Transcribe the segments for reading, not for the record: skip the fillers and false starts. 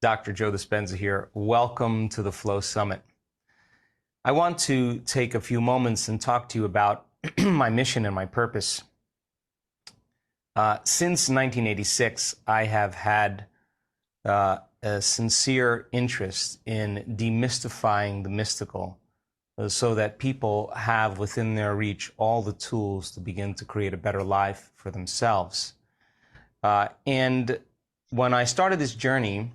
Dr. Joe Dispenza here. Welcome to the Flow Summit. I want to take a few moments and talk to you about my mission and my purpose. Since 1986, I have had a sincere interest in demystifying the mystical so that people have within their reach all the tools to begin to create a better life for themselves. And when I started this journey,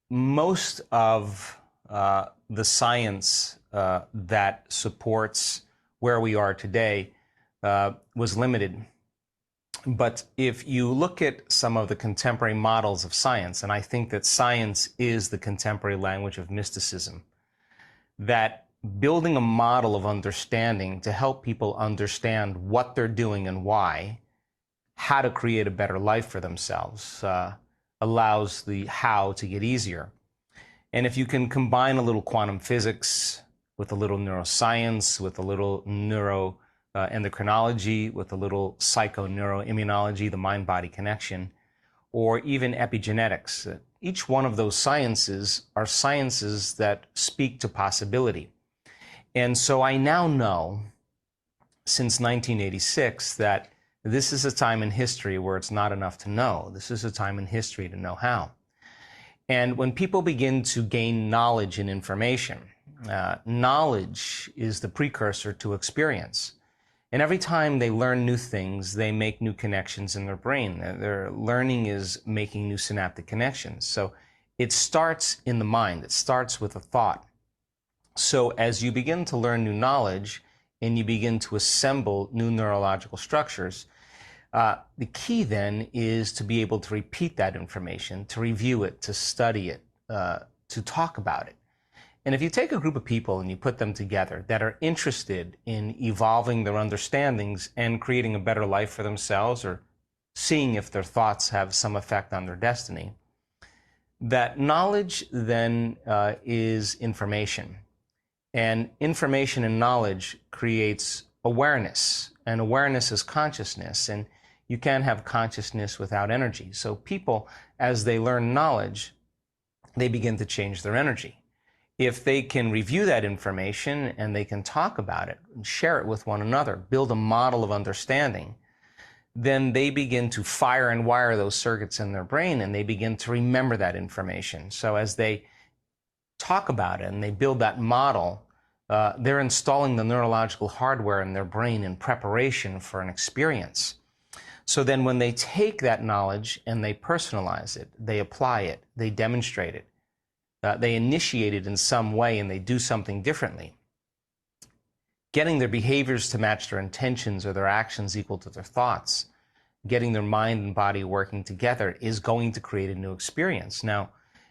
most of the science that supports where we are today was limited. But if you look at some of the contemporary models of science, and I think that science is the contemporary language of mysticism, that building a model of understanding to help people understand what they're doing and why, how to create a better life for themselves, allows the how to get easier. And if you can combine a little quantum physics with a little neuroscience, with a little endocrinology, with a little psychoneuroimmunology, the mind-body connection, or even epigenetics, each one of those sciences are sciences that speak to possibility. And so I now know, since 1986, that this is a time in history where it's not enough to know. This is a time in history to know how. And when people begin to gain knowledge and information, knowledge is the precursor to experience. And every time they learn new things, they make new connections in their brain. Their learning is making new synaptic connections. So it starts in the mind. It starts with a thought. So as you begin to learn new knowledge and you begin to assemble new neurological structures, the key then is to be able to repeat that information, to review it, to study it, to talk about it. And if you take a group of people and you put them together that are interested in evolving their understandings and creating a better life for themselves, or seeing if their thoughts have some effect on their destiny, that knowledge then is information. And information and knowledge creates awareness, and awareness is consciousness, and you can't have consciousness without energy. So people, as they learn knowledge, they begin to change their energy. If they can review that information and they can talk about it and share it with one another, build a model of understanding, then they begin to fire and wire those circuits in their brain and they begin to remember that information. So as they talk about it and they build that model, they're installing the neurological hardware in their brain in preparation for an experience. So then when they take that knowledge and they personalize it, they apply it, they demonstrate it, they initiate it in some way and they do something differently, getting their behaviors to match their intentions or their actions equal to their thoughts, getting their mind and body working together is going to create a new experience. Now,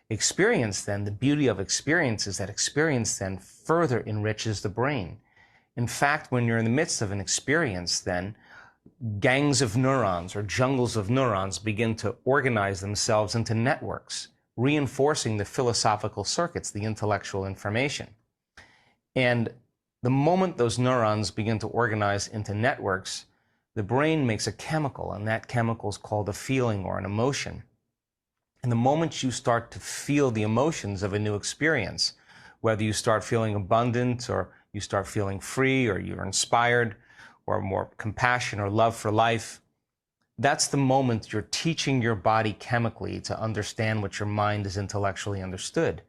experience then, the beauty of experience is that experience then further enriches the brain. In fact, when you're in the midst of an experience, then gangs of neurons or jungles of neurons begin to organize themselves into networks, reinforcing the philosophical circuits, the intellectual information. And the moment those neurons begin to organize into networks, the brain makes a chemical, and that chemical is called a feeling or an emotion. And the moment you start to feel the emotions of a new experience, whether you start feeling abundant or you start feeling free or you're inspired or more compassion or love for life, that's the moment you're teaching your body chemically to understand what your mind has intellectually understood.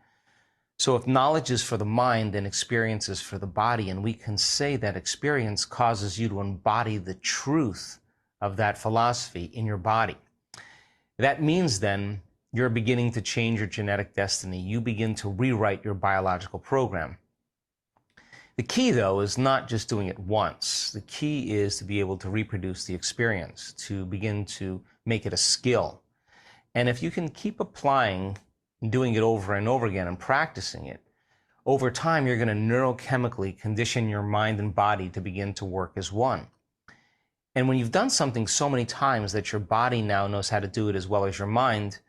So if knowledge is for the mind, then experience is for the body, and we can say that experience causes you to embody the truth of that philosophy in your body. That means then you're beginning to change your genetic destiny. You begin to rewrite your biological program. The key, though, is not just doing it once. The key is to be able to reproduce the experience, to begin to make it a skill. And if you can keep applying and doing it over and over again and practicing it, over time you're going to neurochemically condition your mind and body to begin to work as one. And when you've done something so many times that your body now knows how to do it as well as your mind,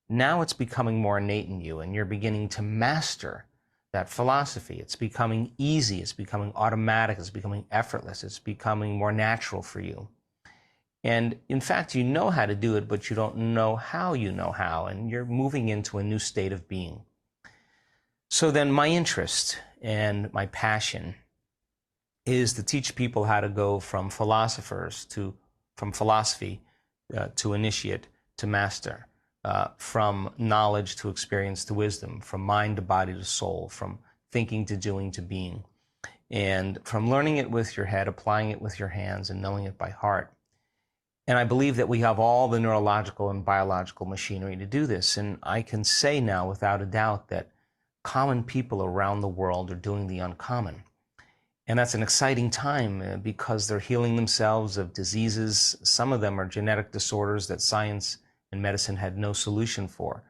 now it's becoming more innate in you and you're beginning to master that philosophy. It's becoming easy, it's becoming automatic, it's becoming effortless, it's becoming more natural for you. And in fact, you know how to do it, but you don't know how, and you're moving into a new state of being. So then my interest and my passion is to teach people how to go from philosophy to initiate to master, from knowledge to experience to wisdom, from mind to body to soul, from thinking to doing to being, and from learning it with your head, applying it with your hands, and knowing it by heart. And I believe that we have all the neurological and biological machinery to do this. And I can say now without a doubt that common people around the world are doing the uncommon. And that's an exciting time because they're healing themselves of diseases. Some of them are genetic disorders that science and medicine had no solution for.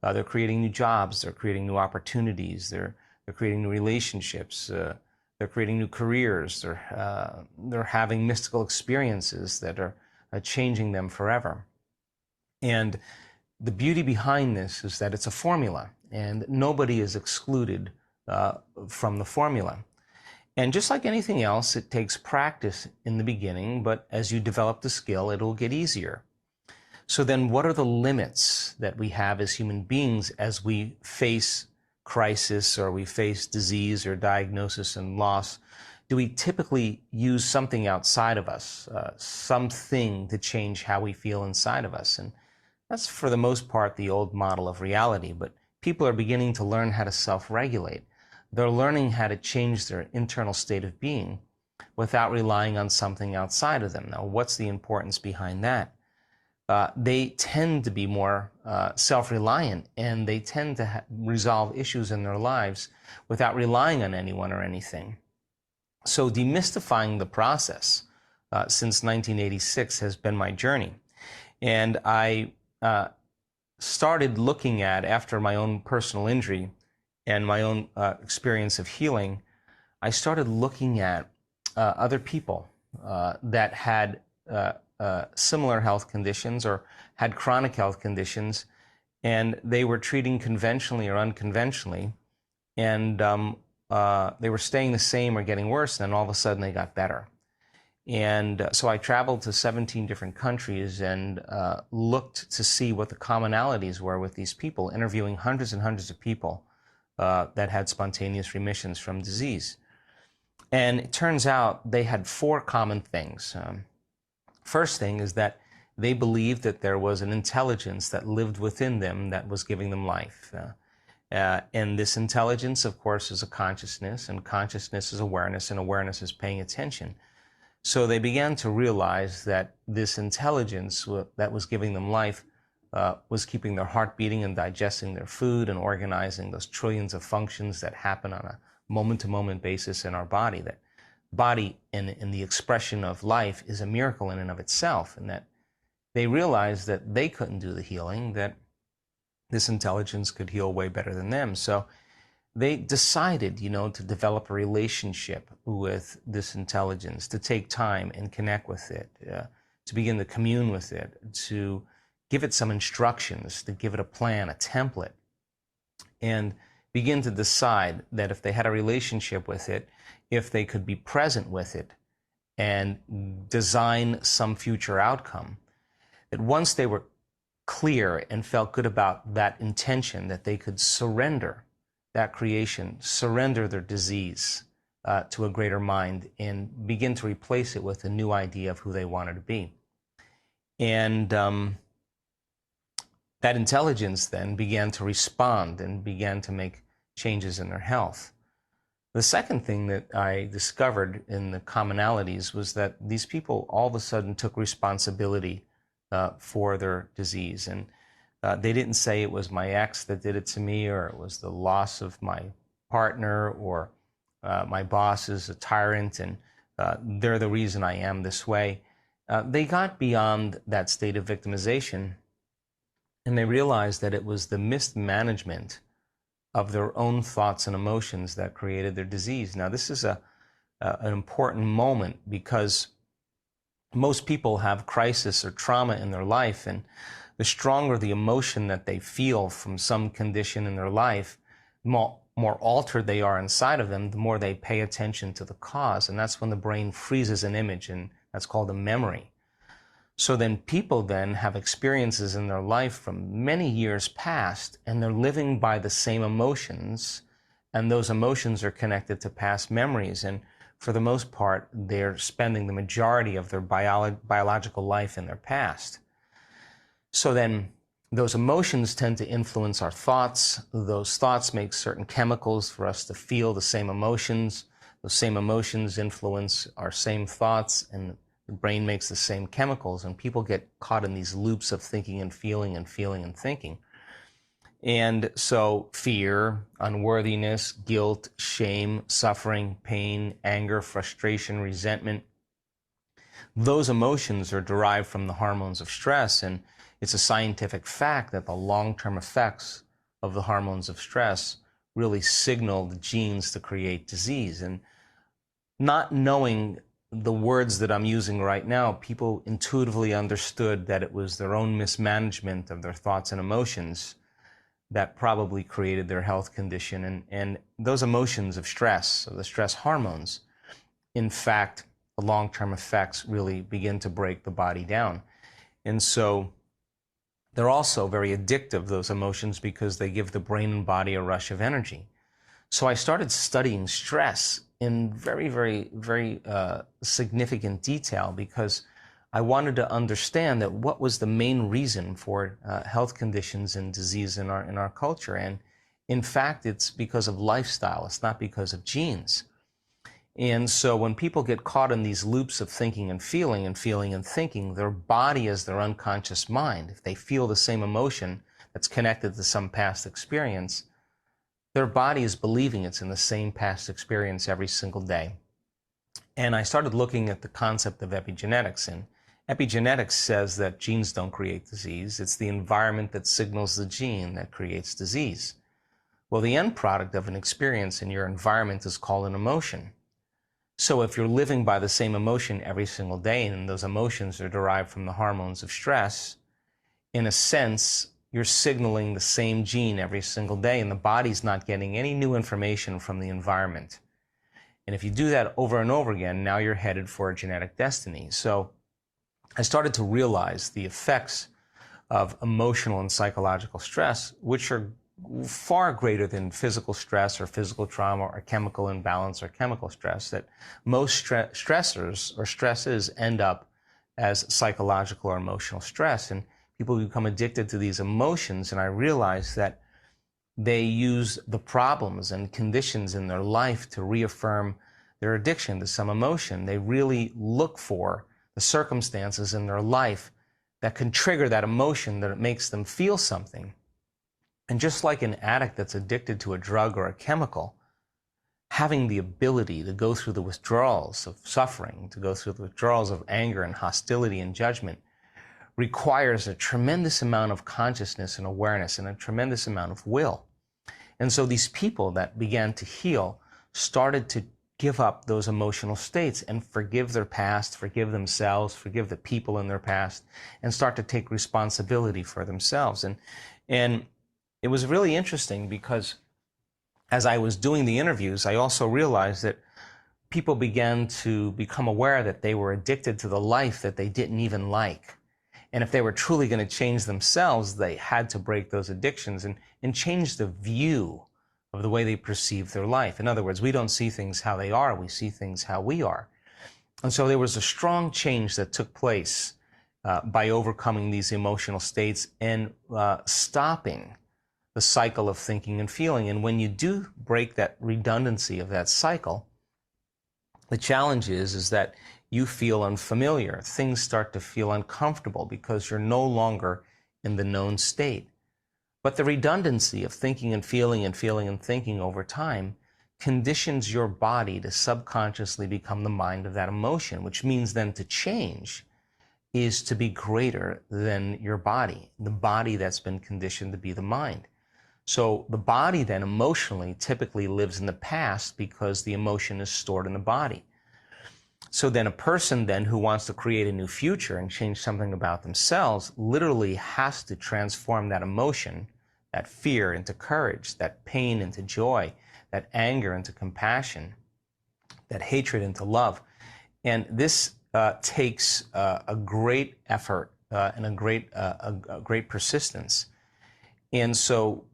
They're creating new jobs. They're creating new opportunities. They're creating new relationships. They're creating new careers. They're having mystical experiences that are changing them forever. And the beauty behind this is that it's a formula, and nobody is excluded from the formula. And just like anything else, it takes practice in the beginning, but as you develop the skill, it'll get easier. So then what are the limits that we have as human beings as we face crisis, or we face disease or diagnosis and loss? Do we typically use something outside of us, something to change how we feel inside of us? And that's for the most part the old model of reality, but people are beginning to learn how to self-regulate. They're learning how to change their internal state of being without relying on something outside of them. Now, what's the importance behind that? They tend to be more self-reliant, and they tend to resolve issues in their lives without relying on anyone or anything. So demystifying the process since 1986 has been my journey. And I started looking at, after my own personal injury and my own experience of healing, I started looking at other people that had similar health conditions or had chronic health conditions, and they were treating conventionally or unconventionally, and they were staying the same or getting worse, and then all of a sudden they got better. And so I traveled to 17 different countries and looked to see what the commonalities were with these people, interviewing hundreds and hundreds of people that had spontaneous remissions from disease. And it turns out they had four common things. First thing is that they believed that there was an intelligence that lived within them that was giving them life. And this intelligence, of course, is a consciousness, and consciousness is awareness, and awareness is paying attention. So they began to realize that this intelligence that was giving them life was keeping their heart beating and digesting their food and organizing those trillions of functions that happen on a moment-to-moment basis in our body. That body in the expression of life is a miracle in and of itself, and that they realized that they couldn't do the healing, that this intelligence could heal way better than them. So they decided, to develop a relationship with this intelligence, to take time and connect with it, to begin to commune with it, to give it some instructions, to give it a plan, a template, and begin to decide that if they had a relationship with it, if they could be present with it and design some future outcome, that once they were clear and felt good about that intention, that they could surrender that creation, surrender their disease to a greater mind, and begin to replace it with a new idea of who they wanted to be. And that intelligence then began to respond and began to make changes in their health. The second thing that I discovered in the commonalities was that these people all of a sudden took responsibility for their disease. And they didn't say it was my ex that did it to me, or it was the loss of my partner, or my boss is a tyrant and they're the reason I am this way. They got beyond that state of victimization, and they realized that it was the mismanagement of their own thoughts and emotions that created their disease. Now, this is an important moment, because most people have crisis or trauma in their life, and the stronger the emotion that they feel from some condition in their life, more altered they are inside of them, the more they pay attention to the cause. And that's when the brain freezes an image, and that's called a memory. So then people then have experiences in their life from many years past, and they're living by the same emotions, and those emotions are connected to past memories. And for the most part, they're spending the majority of their biological life in their past. So then those emotions tend to influence our thoughts. Those thoughts make certain chemicals for us to feel the same emotions. Those same emotions influence our same thoughts, and the brain makes the same chemicals, and people get caught in these loops of thinking and feeling and feeling and thinking. And so fear, unworthiness, guilt, shame, suffering, pain, anger, frustration, resentment, those emotions are derived from the hormones of stress. And it's a scientific fact that the long-term effects of the hormones of stress really signal the genes to create disease. And not knowing the words that I'm using right now, people intuitively understood that it was their own mismanagement of their thoughts and emotions that probably created their health condition. And those emotions of stress, or the stress hormones, in fact, the long-term effects really begin to break the body down. And so they're also very addictive, those emotions, because they give the brain and body a rush of energy. So I started studying stress in very significant detail, because I wanted to understand that what was the main reason for health conditions and disease in our culture. And in fact, it's because of lifestyle. It's not because of genes. And so when people get caught in these loops of thinking and feeling and feeling and thinking, their body is their unconscious mind. If they feel the same emotion that's connected to some past experience, their body is believing it's in the same past experience every single day. And I started looking at the concept of epigenetics. And epigenetics says that genes don't create disease. It's the environment that signals the gene that creates disease. Well, the end product of an experience in your environment is called an emotion. So if you're living by the same emotion every single day, and those emotions are derived from the hormones of stress, in a sense, you're signaling the same gene every single day, and the body's not getting any new information from the environment. And if you do that over and over again, now you're headed for a genetic destiny. So I started to realize the effects of emotional and psychological stress, which are far greater than physical stress or physical trauma or chemical imbalance or chemical stress, that most stressors or stresses end up as psychological or emotional stress. And people become addicted to these emotions, and I realized that they use the problems and conditions in their life to reaffirm their addiction to some emotion. They really look for the circumstances in their life that can trigger that emotion, that it makes them feel something. And just like an addict that's addicted to a drug or a chemical, having the ability to go through the withdrawals of suffering, to go through the withdrawals of anger and hostility and judgment, requires a tremendous amount of consciousness and awareness and a tremendous amount of will. And so these people that began to heal started to give up those emotional states and forgive their past, forgive themselves, forgive the people in their past, and start to take responsibility for themselves. And it was really interesting, because as I was doing the interviews, I also realized that people began to become aware that they were addicted to the life that they didn't even like. And if they were truly going to change themselves, they had to break those addictions and change the view of the way they perceive their life. In other words, we don't see things how they are, we see things how we are. And so there was a strong change that took place by overcoming these emotional states and stopping the cycle of thinking and feeling. And when you do break that redundancy of that cycle, the challenge is that you feel unfamiliar. Things start to feel uncomfortable because you're no longer in the known state. But the redundancy of thinking and feeling and feeling and thinking over time conditions your body to subconsciously become the mind of that emotion, which means then to change is to be greater than your body, the body that's been conditioned to be the mind. So the body then emotionally typically lives in the past because the emotion is stored in the body. So then a person then who wants to create a new future and change something about themselves literally has to transform that emotion, that fear, into courage, that pain into joy, that anger into compassion, that hatred into love. And this takes a great effort and a great persistence. And so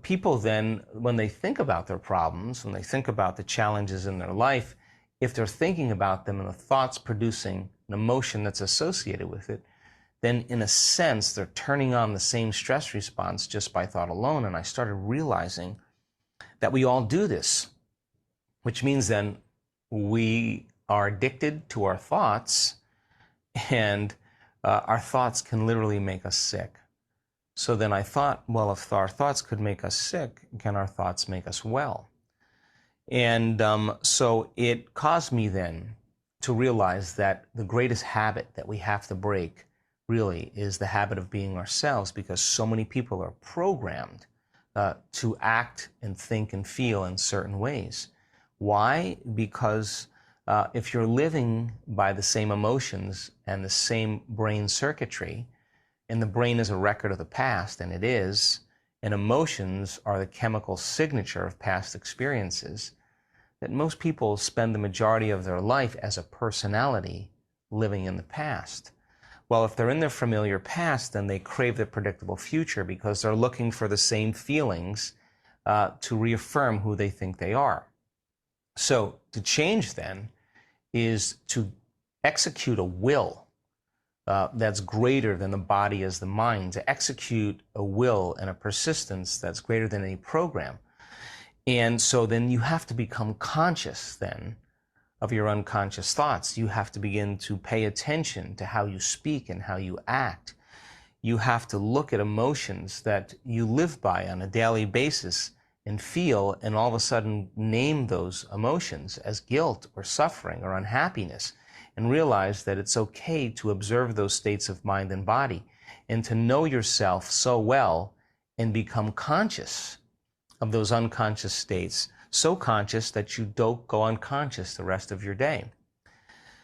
people then, when they think about their problems, when they think about the challenges in their life, if they're thinking about them and the thoughts producing an emotion that's associated with it, then in a sense, they're turning on the same stress response just by thought alone. And I started realizing that we all do this, which means then we are addicted to our thoughts, and our thoughts can literally make us sick. So then I thought, well, if our thoughts could make us sick, can our thoughts make us well? And so it caused me then to realize that the greatest habit that we have to break really is the habit of being ourselves, because so many people are programmed to act and think and feel in certain ways. Why? Because if you're living by the same emotions and the same brain circuitry, and the brain is a record of the past, and it is, and emotions are the chemical signature of past experiences, that most people spend the majority of their life as a personality living in the past. Well, if they're in their familiar past, then they crave the predictable future because they're looking for the same feelings to reaffirm who they think they are. So to change then is to execute a will that's greater than the body as the mind, to execute a will and a persistence that's greater than any program. And so then you have to become conscious then of your unconscious thoughts. You have to begin to pay attention to how you speak and how you act. You have to look at emotions that you live by on a daily basis and feel, and all of a sudden name those emotions as guilt or suffering or unhappiness, and realize that it's okay to observe those states of mind and body, and to know yourself so well and become conscious of those unconscious states, so conscious that you don't go unconscious the rest of your day.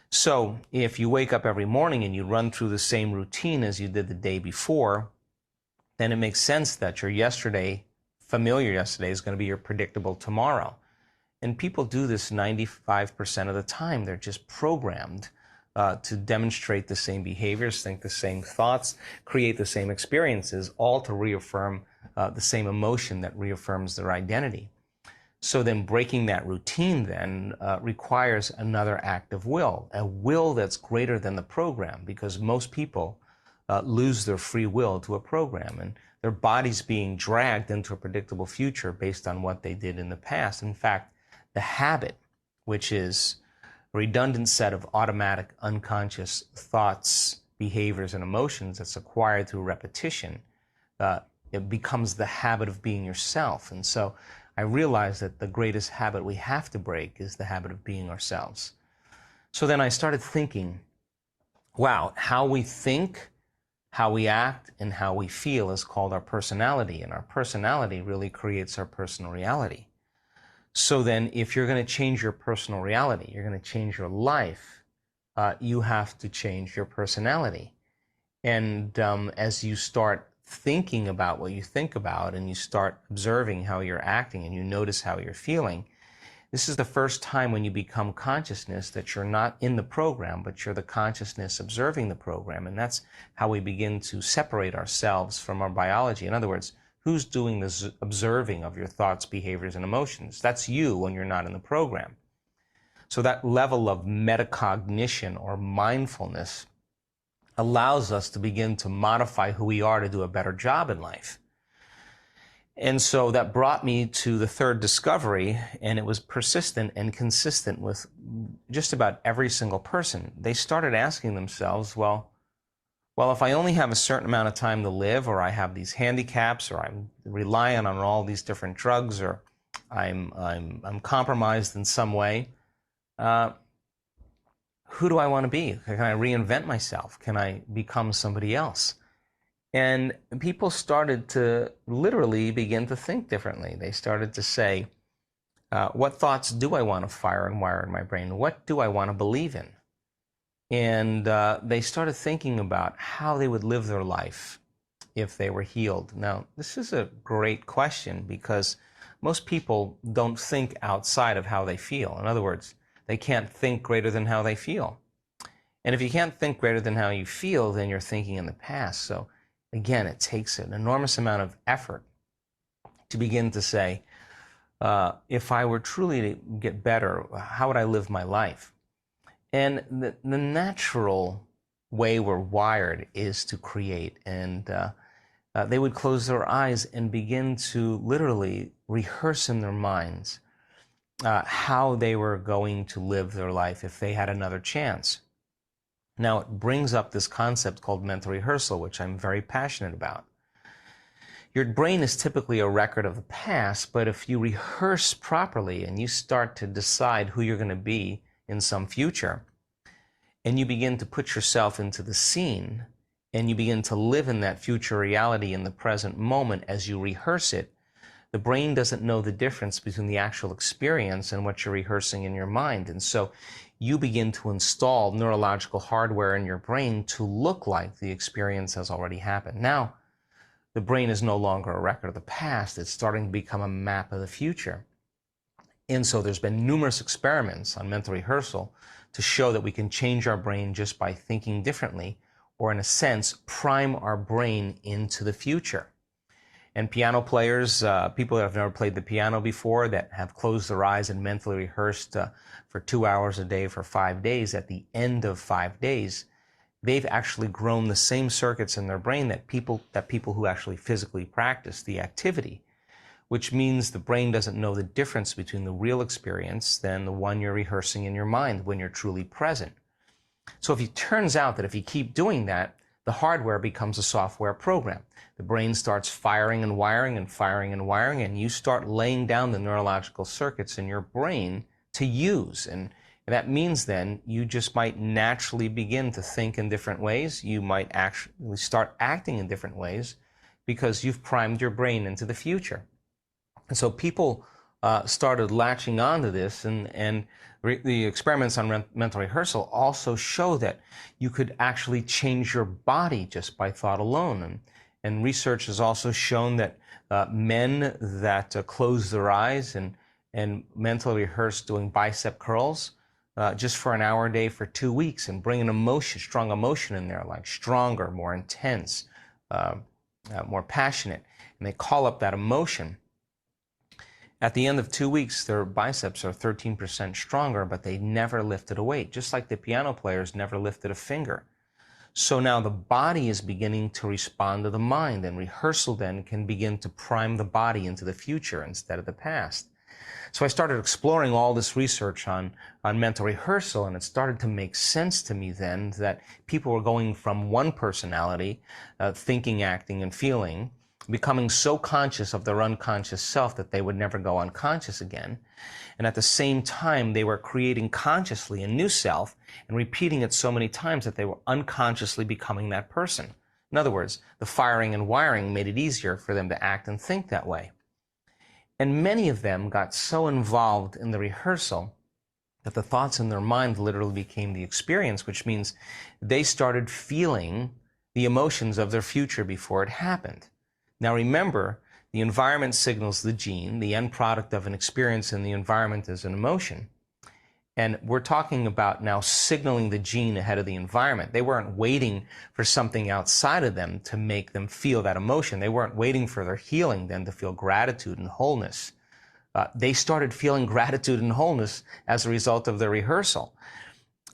So if you wake up every morning and you run through the same routine as you did the day before, then it makes sense that your familiar yesterday is going to be your predictable tomorrow. And people do this 95% of the time. They're just programmed to demonstrate the same behaviors, think the same thoughts, create the same experiences, all to reaffirm the same emotion that reaffirms their identity. So then breaking that routine then requires another act of will, a will that's greater than the program, because most people lose their free will to a program, and their body's being dragged into a predictable future based on what they did in the past. In fact, the habit, which is a redundant set of automatic unconscious thoughts, behaviors, and emotions that's acquired through repetition, it becomes the habit of being yourself. And so I realized that the greatest habit we have to break is the habit of being ourselves. So then I started thinking, wow, how we think, how we act, and how we feel is called our personality, and our personality really creates our personal reality. So then if you're going to change your personal reality, you're going to change your life, you have to change your personality. And as you start thinking about what you think about, and you start observing how you're acting, and you notice how you're feeling, this is the first time when you become consciousness that you're not in the program, but you're the consciousness observing the program. And that's how we begin to separate ourselves from our biology. In other words, who's doing this observing of your thoughts, behaviors, and emotions? That's you when you're not in the program. So that level of metacognition or mindfulness allows us to begin to modify who we are to do a better job in life. And so that brought me to the third discovery, and it was persistent and consistent with just about every single person. They started asking themselves, well, if I only have a certain amount of time to live, or I have these handicaps, or I'm relying on all these different drugs, or I'm compromised in some way, who do I want to be? Can I reinvent myself? Can I become somebody else? And people started to literally begin to think differently. They started to say, what thoughts do I want to fire and wire in my brain? What do I want to believe in? And they started thinking about how they would live their life if they were healed. Now, this is a great question, because most people don't think outside of how they feel. In other words, they can't think greater than how they feel. And if you can't think greater than how you feel, then you're thinking in the past. So again, it takes an enormous amount of effort to begin to say, if I were truly to get better, how would I live my life? And the natural way we're wired is to create. And they would close their eyes and begin to literally rehearse in their minds how they were going to live their life if they had another chance. Now, it brings up this concept called mental rehearsal, which I'm very passionate about. Your brain is typically a record of the past, but if you rehearse properly and you start to decide who you're going to be in some future, and you begin to put yourself into the scene, and you begin to live in that future reality in the present moment as you rehearse it, the brain doesn't know the difference between the actual experience and what you're rehearsing in your mind. And so you begin to install neurological hardware in your brain to look like the experience has already happened. Now, the brain is no longer a record of the past. It's starting to become a map of the future. And so there's been numerous experiments on mental rehearsal to show that we can change our brain just by thinking differently, or in a sense, prime our brain into the future. And piano players, people that have never played the piano before, that have closed their eyes and mentally rehearsed for 2 hours a day for 5 days, at the end of 5 days, they've actually grown the same circuits in their brain that people who actually physically practice the activity, which means the brain doesn't know the difference between the real experience than the one you're rehearsing in your mind when you're truly present. So if it turns out that if you keep doing that, the hardware becomes a software program. The brain starts firing and wiring and firing and wiring, and you start laying down the neurological circuits in your brain to use. And that means then you just might naturally begin to think in different ways. You might actually start acting in different ways because you've primed your brain into the future. And so people started latching onto this, and the experiments on mental rehearsal also show that you could actually change your body just by thought alone. And research has also shown that men that close their eyes and mentally rehearse doing bicep curls just for an hour a day for 2 weeks and bring an emotion, strong emotion in there, like stronger, more intense, more passionate, and they call up that emotion. At the end of 2 weeks, their biceps are 13% stronger, but they never lifted a weight, just like the piano players never lifted a finger. So now the body is beginning to respond to the mind, and rehearsal then can begin to prime the body into the future instead of the past. So I started exploring all this research on mental rehearsal, and it started to make sense to me then that people were going from one personality, thinking, acting, and feeling, becoming so conscious of their unconscious self that they would never go unconscious again. And at the same time, they were creating consciously a new self and repeating it so many times that they were unconsciously becoming that person. In other words, the firing and wiring made it easier for them to act and think that way. And many of them got so involved in the rehearsal that the thoughts in their mind literally became the experience, which means they started feeling the emotions of their future before it happened. Now remember, the environment signals the gene. The end product of an experience in the environment is an emotion. And we're talking about now signaling the gene ahead of the environment. They weren't waiting for something outside of them to make them feel that emotion. They weren't waiting for their healing then to feel gratitude and wholeness. They started feeling gratitude and wholeness as a result of their rehearsal.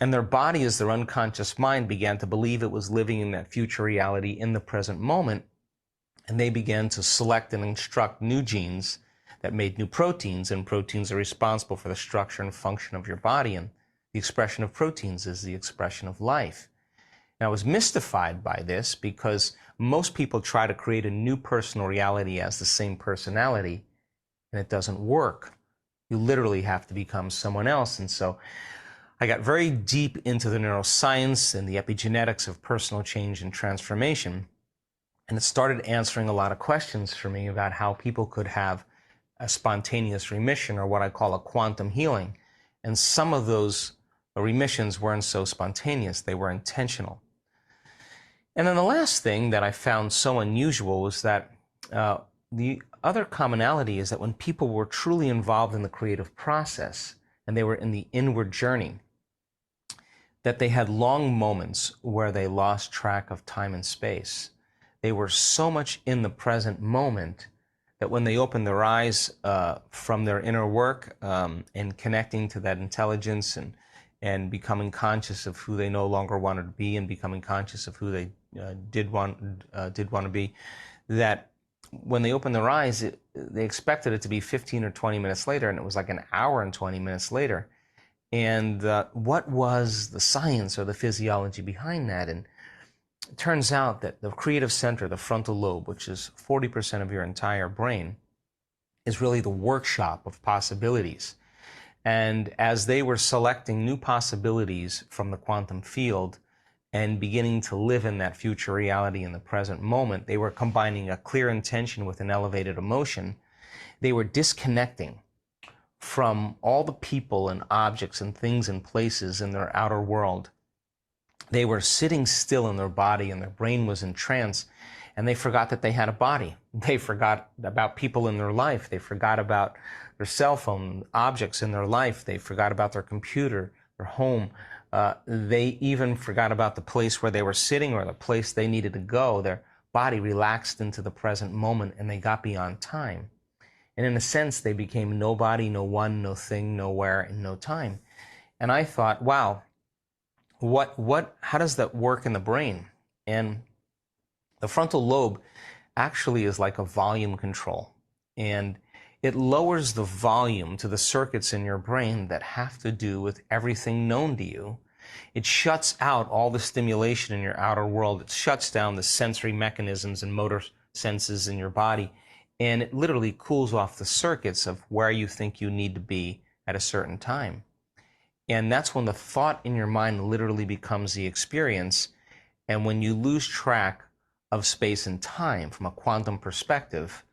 And their body, as their unconscious mind, began to believe it was living in that future reality in the present moment. And they began to select and instruct new genes that made new proteins, and proteins are responsible for the structure and function of your body, and the expression of proteins is the expression of life. Now, I was mystified by this because most people try to create a new personal reality as the same personality, and it doesn't work. You literally have to become someone else. And so I got very deep into the neuroscience and the epigenetics of personal change and transformation. And it started answering a lot of questions for me about how people could have a spontaneous remission, or what I call a quantum healing. And some of those remissions weren't so spontaneous, they were intentional. And then the last thing that I found so unusual was that the other commonality is that when people were truly involved in the creative process and they were in the inward journey, that they had long moments where they lost track of time and space. They were so much in the present moment that when they opened their eyes from their inner work and connecting to that intelligence and becoming conscious of who they no longer wanted to be and becoming conscious of who they did want to be, that when they opened their eyes, they expected it to be 15 or 20 minutes later, and it was like an hour and 20 minutes later. And what was the science or the physiology behind that? And it turns out that the creative center, the frontal lobe, which is 40% of your entire brain, is really the workshop of possibilities. And as they were selecting new possibilities from the quantum field and beginning to live in that future reality in the present moment, they were combining a clear intention with an elevated emotion. They were disconnecting from all the people and objects and things and places in their outer world. They were sitting still in their body and their brain was in trance, and they forgot that they had a body. They forgot about people in their life. They forgot about their cell phone, objects in their life. They forgot about their computer, their home. They even forgot about the place where they were sitting or the place they needed to go. Their body relaxed into the present moment and they got beyond time. And in a sense, they became nobody, no one, no thing, nowhere, and no time. And I thought, wow, how does that work in the brain? And the frontal lobe actually is like a volume control. And it lowers the volume to the circuits in your brain that have to do with everything known to you. It shuts out all the stimulation in your outer world. It shuts down the sensory mechanisms and motor senses in your body. And it literally cools off the circuits of where you think you need to be at a certain time. And that's when the thought in your mind literally becomes the experience. And when you lose track of space and time from a quantum perspective,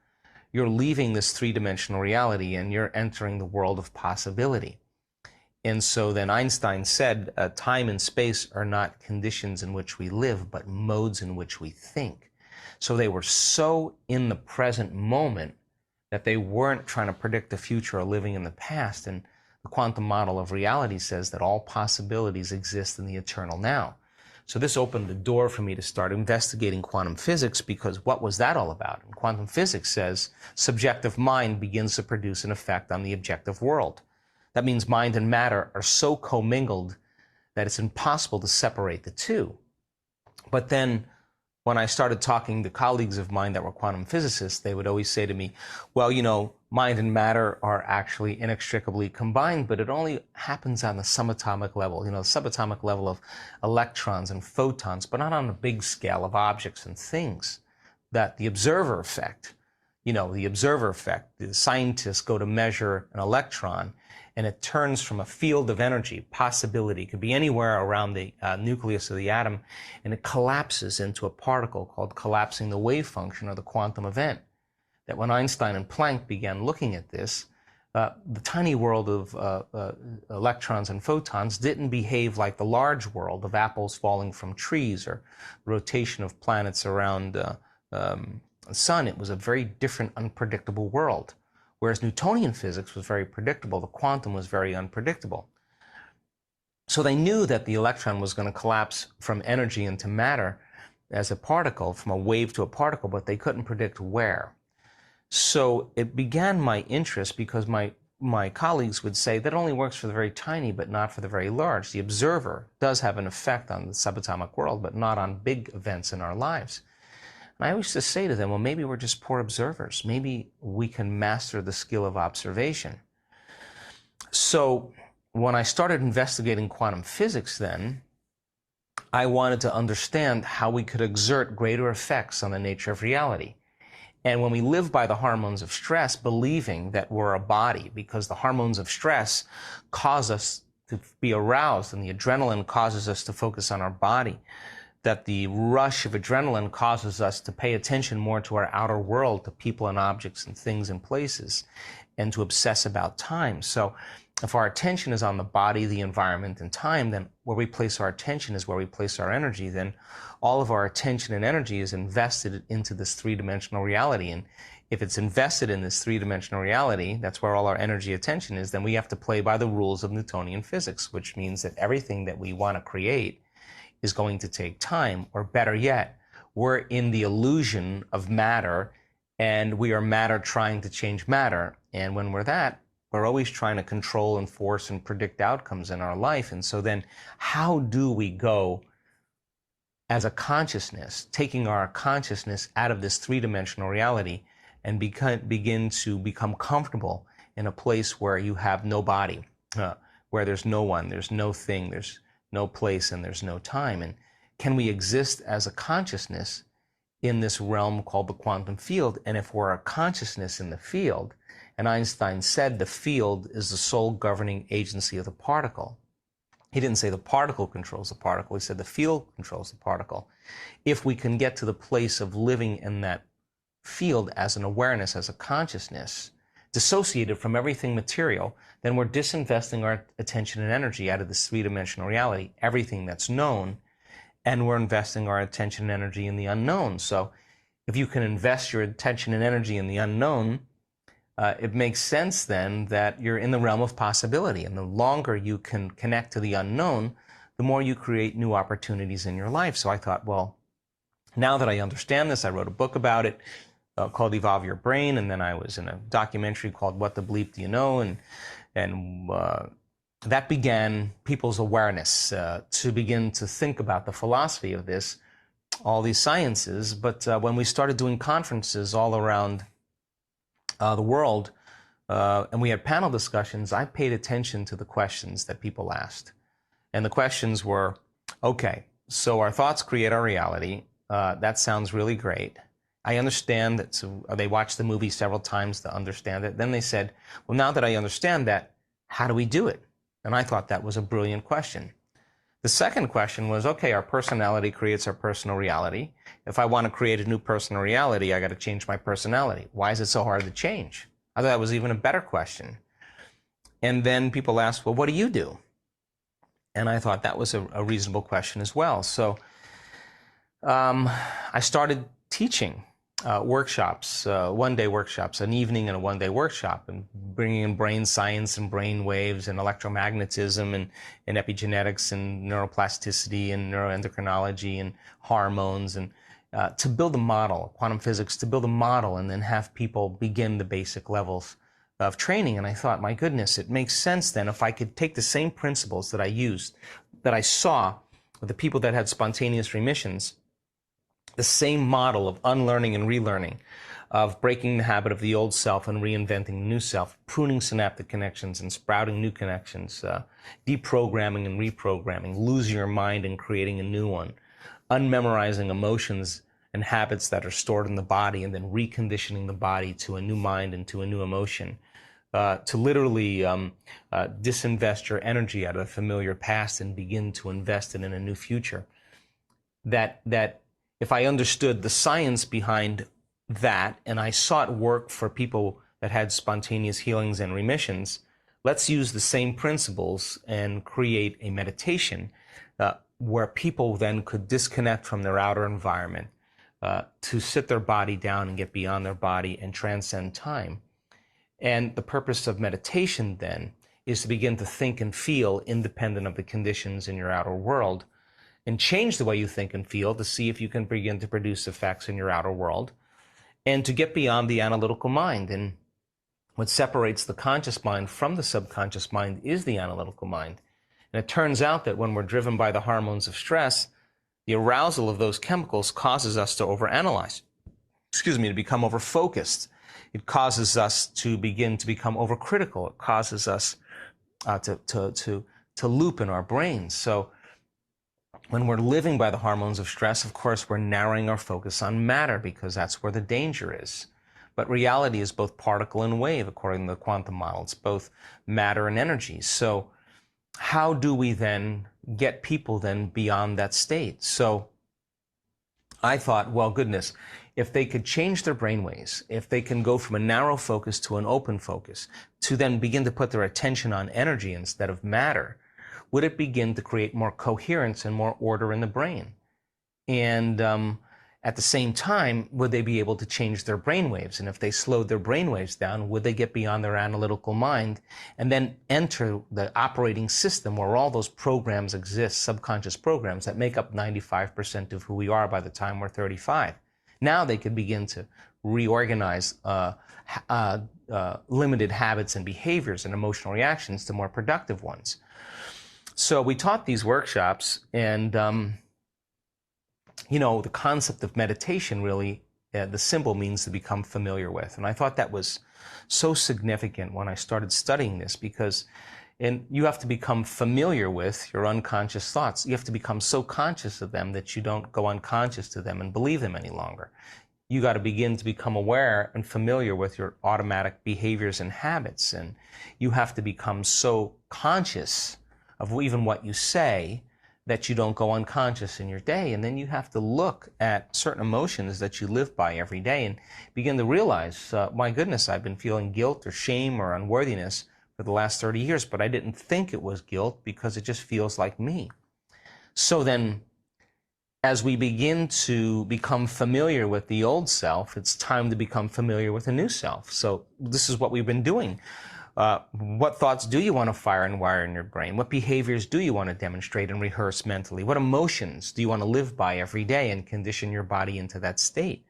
you're leaving this three-dimensional reality and you're entering the world of possibility. And so then Einstein said, time and space are not conditions in which we live, but modes in which we think. So they were so in the present moment that they weren't trying to predict the future or living in the past. And the quantum model of reality says that all possibilities exist in the eternal now. So this opened the door for me to start investigating quantum physics, because what was that all about? And quantum physics says subjective mind begins to produce an effect on the objective world. That means mind and matter are so commingled that it's impossible to separate the two. But then when I started talking to colleagues of mine that were quantum physicists, they would always say to me, well, you know, mind and matter are actually inextricably combined, but it only happens on the subatomic level, you know, the subatomic level of electrons and photons, but not on a big scale of objects and things. That the observer effect, the scientists go to measure an electron, and it turns from a field of energy, possibility, could be anywhere around the nucleus of the atom, and it collapses into a particle called collapsing the wave function, or the quantum event. That when Einstein and Planck began looking at this, the tiny world of electrons and photons didn't behave like the large world of apples falling from trees or rotation of planets around the sun. It was a very different, unpredictable world. Whereas Newtonian physics was very predictable, the quantum was very unpredictable. So they knew that the electron was going to collapse from energy into matter as a particle, from a wave to a particle, but they couldn't predict where. So it began my interest, because my colleagues would say that only works for the very tiny, but not for the very large. The observer does have an effect on the subatomic world, but not on big events in our lives. And I used to say to them, well, maybe we're just poor observers. Maybe we can master the skill of observation. So when I started investigating quantum physics then, I wanted to understand how we could exert greater effects on the nature of reality. And when we live by the hormones of stress, believing that we're a body, because the hormones of stress cause us to be aroused and the adrenaline causes us to focus on our body, that the rush of adrenaline causes us to pay attention more to our outer world, to people and objects and things and places, and to obsess about time. So if our attention is on the body, the environment, and time, then where we place our attention is where we place our energy. Then all of our attention and energy is invested into this three-dimensional reality. And if it's invested in this three-dimensional reality, that's where all our energy attention is, then we have to play by the rules of Newtonian physics, which means that everything that we want to create is going to take time, or better yet, we're in the illusion of matter, and we are matter trying to change matter. And when we're that, we're always trying to control and force and predict outcomes in our life. And so then how do we go as a consciousness, taking our consciousness out of this three-dimensional reality and begin to become comfortable in a place where you have no body, where there's no one, there's no thing, there's no place, and there's no time? And can we exist as a consciousness in this realm called the quantum field? And if we're a consciousness in the field, and Einstein said the field is the sole governing agency of the particle. He didn't say the particle controls the particle, he said the field controls the particle. If we can get to the place of living in that field as an awareness, as a consciousness, dissociated from everything material, then we're disinvesting our attention and energy out of this three-dimensional reality, everything that's known, and we're investing our attention and energy in the unknown. So if you can invest your attention and energy in the unknown, it makes sense then that you're in the realm of possibility. And the longer you can connect to the unknown, the more you create new opportunities in your life. So I thought, well, now that I understand this, I wrote a book about it called Evolve Your Brain, and then I was in a documentary called What the Bleep Do You Know? And that began people's awareness to begin to think about the philosophy of this, all these sciences. But when we started doing conferences all around the world, and we had panel discussions, I paid attention to the questions that people asked. And the questions were, okay, so our thoughts create our reality. That sounds really great. I understand that. So they watched the movie several times to understand it. Then they said, well, now that I understand that, how do we do it? And I thought that was a brilliant question. The second question was, okay, our personality creates our personal reality. If I want to create a new personal reality, I got to change my personality. Why is it so hard to change? I thought that was even a better question. And then people asked, well, what do you do? And I thought that was a reasonable question as well. So I started teaching workshops, one-day workshops, an evening and a one-day workshop, and bringing in brain science and brain waves and electromagnetism and epigenetics and neuroplasticity and neuroendocrinology and hormones, and to build a model, quantum physics, to build a model and then have people begin the basic levels of training. And I thought, my goodness, it makes sense then if I could take the same principles that I used, that I saw with the people that had spontaneous remissions, the same model of unlearning and relearning, of breaking the habit of the old self and reinventing the new self, pruning synaptic connections and sprouting new connections, deprogramming and reprogramming, losing your mind and creating a new one, unmemorizing emotions and habits that are stored in the body and then reconditioning the body to a new mind and to a new emotion, to literally disinvest your energy out of the familiar past and begin to invest it in a new future. That if I understood the science behind that, and I saw it work for people that had spontaneous healings and remissions, let's use the same principles and create a meditation where people then could disconnect from their outer environment, to sit their body down and get beyond their body and transcend time. And the purpose of meditation then is to begin to think and feel independent of the conditions in your outer world, and change the way you think and feel to see if you can begin to produce effects in your outer world, and to get beyond the analytical mind. And what separates the conscious mind from the subconscious mind is the analytical mind. And it turns out that when we're driven by the hormones of stress, the arousal of those chemicals causes us to overanalyze, to become overfocused. It causes us to begin to become overcritical. It causes us to loop in our brains. So when we're living by the hormones of stress, of course, we're narrowing our focus on matter because that's where the danger is. But reality is both particle and wave, according to the quantum model. It's both matter and energy. So how do we then get people then beyond that state? So I thought, well, goodness, if they could change their brainwaves, if they can go from a narrow focus to an open focus, to then begin to put their attention on energy instead of matter, would it begin to create more coherence and more order in the brain? And At the same time, would they be able to change their brainwaves? And if they slowed their brainwaves down, would they get beyond their analytical mind and then enter the operating system where all those programs exist, subconscious programs that make up 95% of who we are by the time we're 35? Now they could begin to reorganize limited habits and behaviors and emotional reactions to more productive ones. So we taught these workshops, and you know, the concept of meditation really, the symbol means to become familiar with. And I thought that was so significant when I started studying this, because you have to become familiar with your unconscious thoughts. You have to become so conscious of them that you don't go unconscious to them and believe them any longer. You got to begin to become aware and familiar with your automatic behaviors and habits. And you have to become so conscious of even what you say that you don't go unconscious in your day. And then you have to look at certain emotions that you live by every day and begin to realize, my goodness, I've been feeling guilt or shame or unworthiness for the last 30 years, but I didn't think it was guilt because it just feels like me. So then, as we begin to become familiar with the old self, it's time to become familiar with a new self. So this is what we've been doing. What thoughts do you want to fire and wire in your brain? What behaviors do you want to demonstrate and rehearse mentally? What emotions do you want to live by every day and condition your body into that state?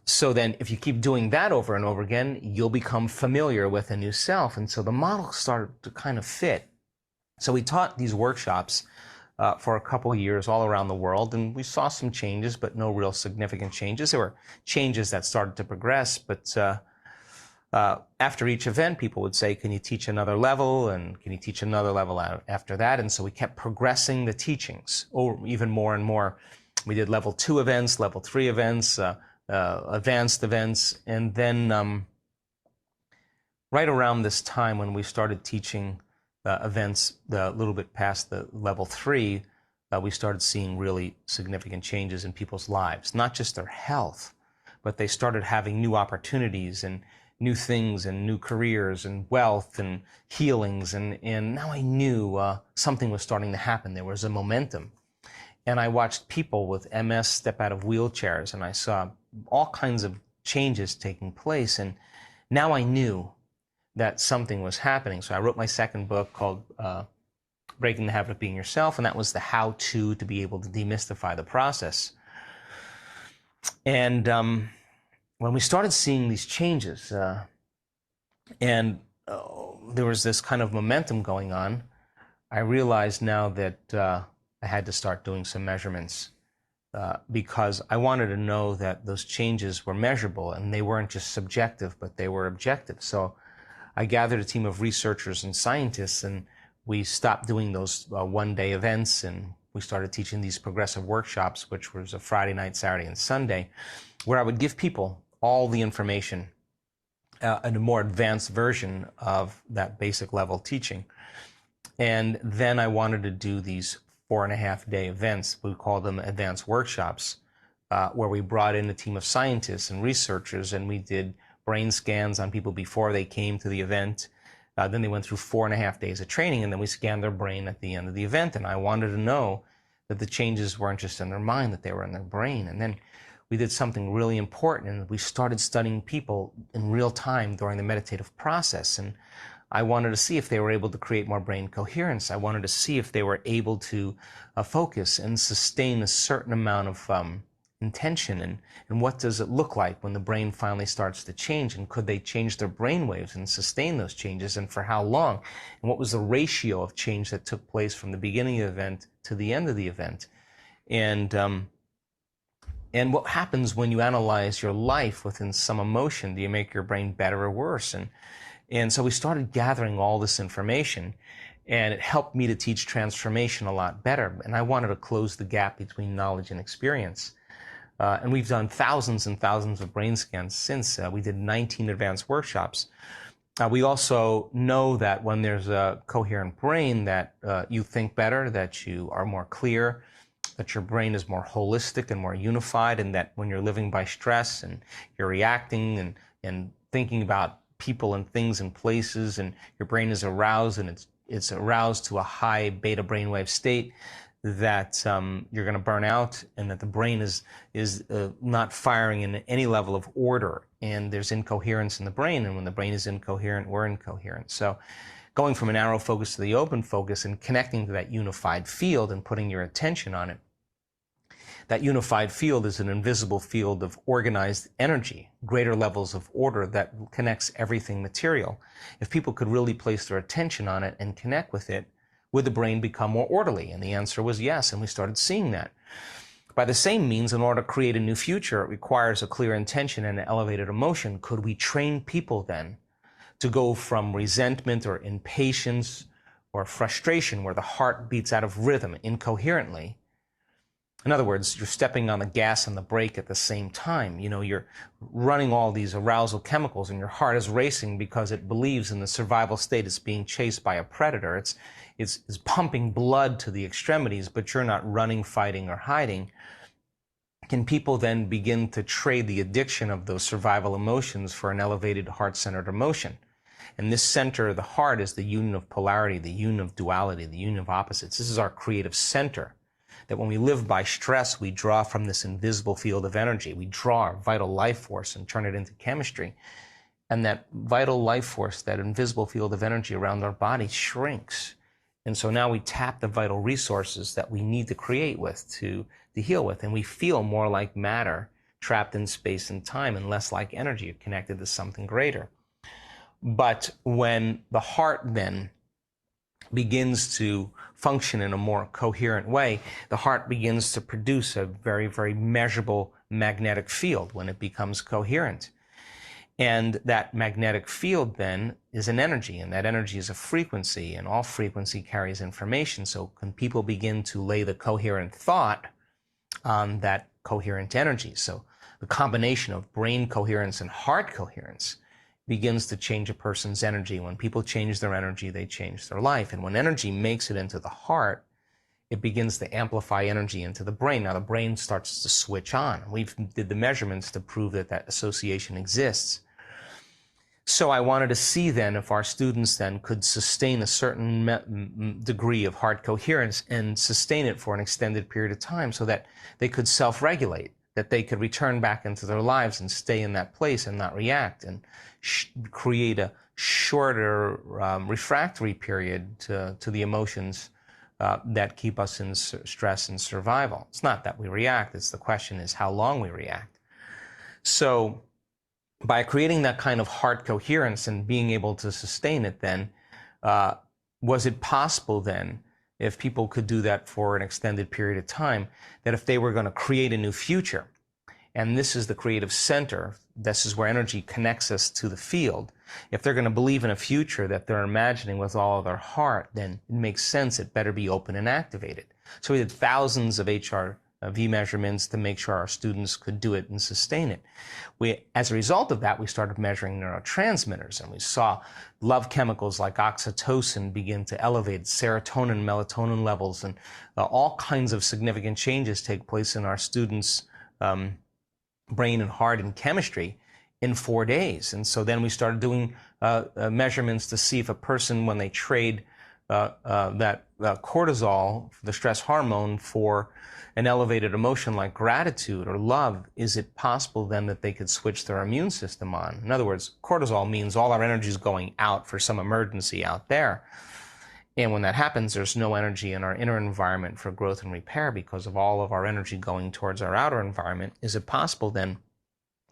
So then if you keep doing that over and over again, you'll become familiar with a new self. And so the model started to kind of fit. So we taught these workshops for a couple of years all around the world, and we saw some changes, but no real significant changes. There were changes that started to progress, but after each event, people would say, can you teach another level? And can you teach another level after that? And so we kept progressing the teachings even more and more. We did level 2 events, level 3 events, advanced events. And then right around this time when we started teaching events a little bit past the level 3, we started seeing really significant changes in people's lives, not just their health, but they started having new opportunities and new things and new careers and wealth and healings. And now I knew something was starting to happen. There was a momentum. And I watched people with MS step out of wheelchairs, and I saw all kinds of changes taking place. And now I knew that something was happening. So I wrote my second book called Breaking the Habit of Being Yourself, and that was the how-to to be able to demystify the process. And when we started seeing these changes, and there was this kind of momentum going on, I realized now that I had to start doing some measurements because I wanted to know that those changes were measurable and they weren't just subjective, but they were objective. So I gathered a team of researchers and scientists, and we stopped doing those one-day events, and we started teaching these progressive workshops, which was a Friday night, Saturday, and Sunday, where I would give people all the information in a more advanced version of that basic level teaching. And then I wanted to do these 4.5-day events. We call them advanced workshops, where we brought in a team of scientists and researchers, and we did brain scans on people before they came to the event. Then they went through 4.5 days of training, and then we scanned their brain at the end of the event. And I wanted to know that the changes weren't just in their mind, that they were in their brain. And then we did something really important, and we started studying people in real time during the meditative process. And I wanted to see if they were able to create more brain coherence. I wanted to see if they were able to focus and sustain a certain amount of intention, and what does it look like when the brain finally starts to change, and could they change their brain waves and sustain those changes, and for how long, and what was the ratio of change that took place from the beginning of the event to the end of the event. And what happens when you analyze your life within some emotion? Do you make your brain better or worse? And so we started gathering all this information, and it helped me to teach transformation a lot better. And I wanted to close the gap between knowledge and experience. And we've done thousands and thousands of brain scans since. We did 19 advanced workshops. We also know that when there's a coherent brain, that you think better, that you are more clear, that your brain is more holistic and more unified, and that when you're living by stress and you're reacting and thinking about people and things and places, and your brain is aroused, and it's aroused to a high beta brainwave state, that you're going to burn out, and that the brain is not firing in any level of order, and there's incoherence in the brain, and when the brain is incoherent, we're incoherent. So going from a narrow focus to the open focus and connecting to that unified field and putting your attention on it. That unified field is an invisible field of organized energy, greater levels of order that connects everything material. If people could really place their attention on it and connect with it, would the brain become more orderly? And the answer was yes, and we started seeing that. By the same means, in order to create a new future, it requires a clear intention and an elevated emotion. Could we train people then to go from resentment or impatience or frustration, where the heart beats out of rhythm incoherently? In other words, you're stepping on the gas and the brake at the same time. You know, you're running all these arousal chemicals and your heart is racing because it believes in the survival state. It's being chased by a predator. It's pumping blood to the extremities, but you're not running, fighting, or hiding. Can people then begin to trade the addiction of those survival emotions for an elevated heart-centered emotion? And this center of the heart is the union of polarity, the union of duality, the union of opposites. This is our creative center. That when we live by stress, we draw from this invisible field of energy. We draw our vital life force and turn it into chemistry. And that vital life force, that invisible field of energy around our body shrinks. And so now we tap the vital resources that we need to create with, to heal with. And we feel more like matter, trapped in space and time, and less like energy, connected to something greater. But when the heart then begins to function in a more coherent way, the heart begins to produce a very, very measurable magnetic field when it becomes coherent. And that magnetic field then is an energy, and that energy is a frequency, and all frequency carries information. So when people begin to lay the coherent thought on that coherent energy, so the combination of brain coherence and heart coherence begins to change a person's energy. When people change their energy, they change their life. And when energy makes it into the heart, it begins to amplify energy into the brain. Now the brain starts to switch on. We've did the measurements to prove that that association exists. So I wanted to see then if our students then could sustain a certain degree of heart coherence and sustain it for an extended period of time, so that they could self-regulate, that they could return back into their lives and stay in that place and not react, and create a shorter refractory period to the emotions that keep us in stress and survival. It's not that we react, it's the question is how long we react. So by creating that kind of heart coherence and being able to sustain it then, was it possible then, if people could do that for an extended period of time, that if they were going to create a new future, and this is the creative center, this is where energy connects us to the field, if they're going to believe in a future that they're imagining with all of their heart, then it makes sense it better be open and activated. So we did thousands of HRV measurements to make sure our students could do it and sustain it. As a result of that, we started measuring neurotransmitters, and we saw love chemicals like oxytocin begin to elevate, serotonin, melatonin levels, and all kinds of significant changes take place in our students' brain and heart and chemistry in 4 days. And so then we started doing measurements to see if a person, when they trade cortisol, the stress hormone, for an elevated emotion like gratitude or love, is it possible then that they could switch their immune system on? In other words, cortisol means all our energy is going out for some emergency out there. And when that happens, there's no energy in our inner environment for growth and repair because of all of our energy going towards our outer environment. Is it possible then,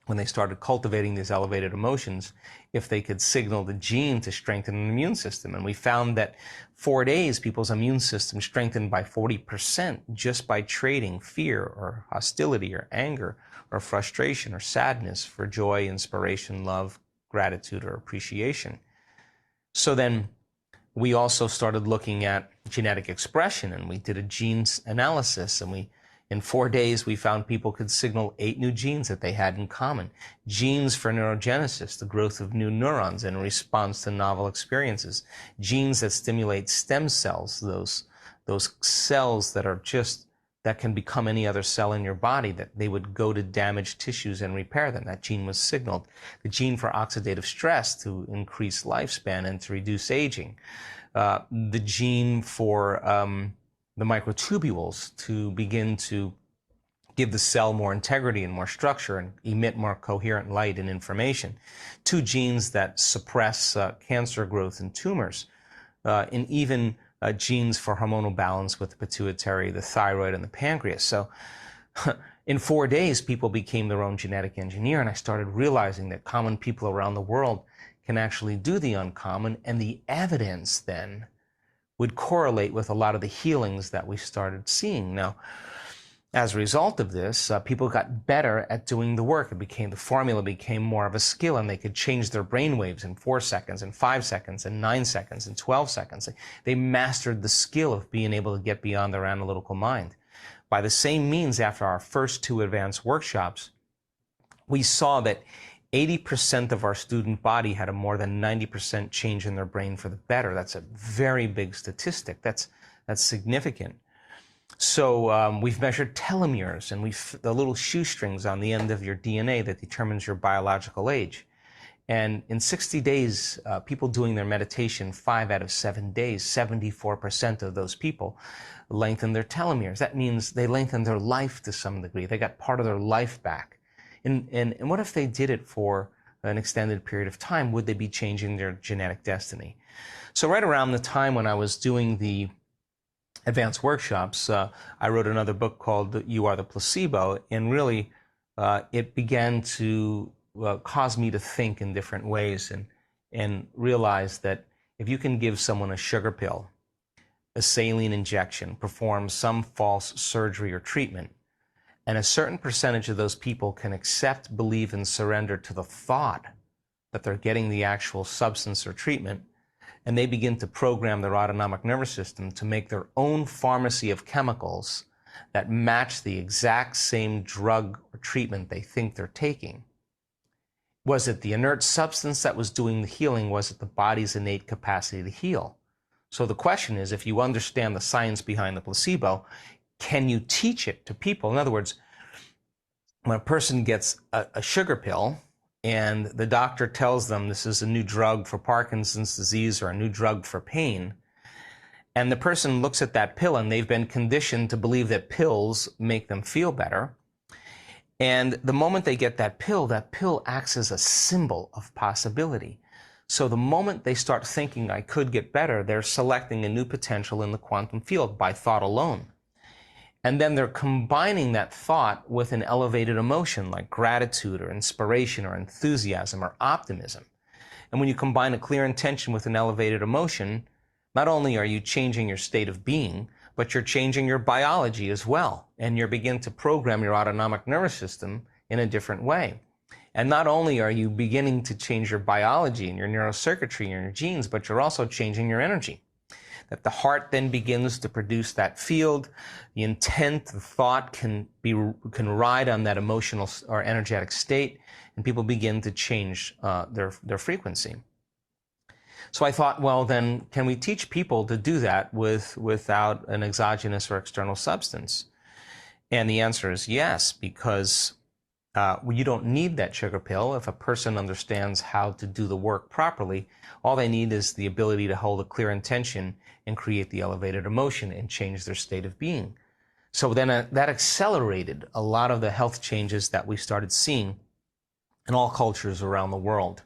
when they started cultivating these elevated emotions, if they could signal the gene to strengthen the immune system? And we found that 4 days, people's immune system strengthened by 40% just by trading fear or hostility or anger or frustration or sadness for joy, inspiration, love, gratitude, or appreciation. So then we also started looking at genetic expression, and we did a genes analysis, and in 4 days, we found people could signal 8 new genes that they had in common. Genes for neurogenesis, the growth of new neurons in response to novel experiences. Genes that stimulate stem cells, those cells that can become any other cell in your body, that they would go to damaged tissues and repair them. That gene was signaled. The gene for oxidative stress, to increase lifespan and to reduce aging. The gene for the microtubules to begin to give the cell more integrity and more structure and emit more coherent light and information. 2 genes that suppress cancer growth and tumors, and even genes for hormonal balance with the pituitary, the thyroid, and the pancreas. So in 4 days, people became their own genetic engineer, and I started realizing that common people around the world can actually do the uncommon, and the evidence then would correlate with a lot of the healings that we started seeing. Now, as a result of this, people got better at doing the work. The formula became more of a skill, and they could change their brain waves in 4 seconds, in 5 seconds, in 9 seconds, in 12 seconds. They mastered the skill of being able to get beyond their analytical mind. By the same means, after our first 2 advanced workshops, we saw that 80% of our student body had a more than 90% change in their brain for the better. That's a very big statistic. That's significant. So we've measured telomeres, and the little shoestrings on the end of your DNA that determines your biological age. And in 60 days, people doing their meditation 5 out of 7 days, 74% of those people lengthened their telomeres. That means they lengthened their life to some degree. They got part of their life back. And what if they did it for an extended period of time? Would they be changing their genetic destiny? So right around the time when I was doing the advanced workshops, I wrote another book called You Are the Placebo, and really it began to cause me to think in different ways and realize that if you can give someone a sugar pill, a saline injection, perform some false surgery or treatment, and a certain percentage of those people can accept, believe, and surrender to the thought that they're getting the actual substance or treatment, and they begin to program their autonomic nervous system to make their own pharmacy of chemicals that match the exact same drug or treatment they think they're taking. Was it the inert substance that was doing the healing? Was it the body's innate capacity to heal? So the question is, if you understand the science behind the placebo, can you teach it to people? In other words, when a person gets a sugar pill and the doctor tells them this is a new drug for Parkinson's disease or a new drug for pain, and the person looks at that pill and they've been conditioned to believe that pills make them feel better, and the moment they get that pill acts as a symbol of possibility. So the moment they start thinking, I could get better, they're selecting a new potential in the quantum field by thought alone. And then they're combining that thought with an elevated emotion like gratitude or inspiration or enthusiasm or optimism. And when you combine a clear intention with an elevated emotion, not only are you changing your state of being, but you're changing your biology as well. And you're beginning to program your autonomic nervous system in a different way. And not only are you beginning to change your biology and your neurocircuitry and your genes, but you're also changing your energy. That the heart then begins to produce that field, the intent, the thought can ride on that emotional or energetic state, and people begin to change their frequency. So I thought, well, then can we teach people to do that without an exogenous or external substance? And the answer is yes, because you don't need that sugar pill. If a person understands how to do the work properly, all they need is the ability to hold a clear intention and create the elevated emotion and change their state of being. So then that accelerated a lot of the health changes that we started seeing in all cultures around the world.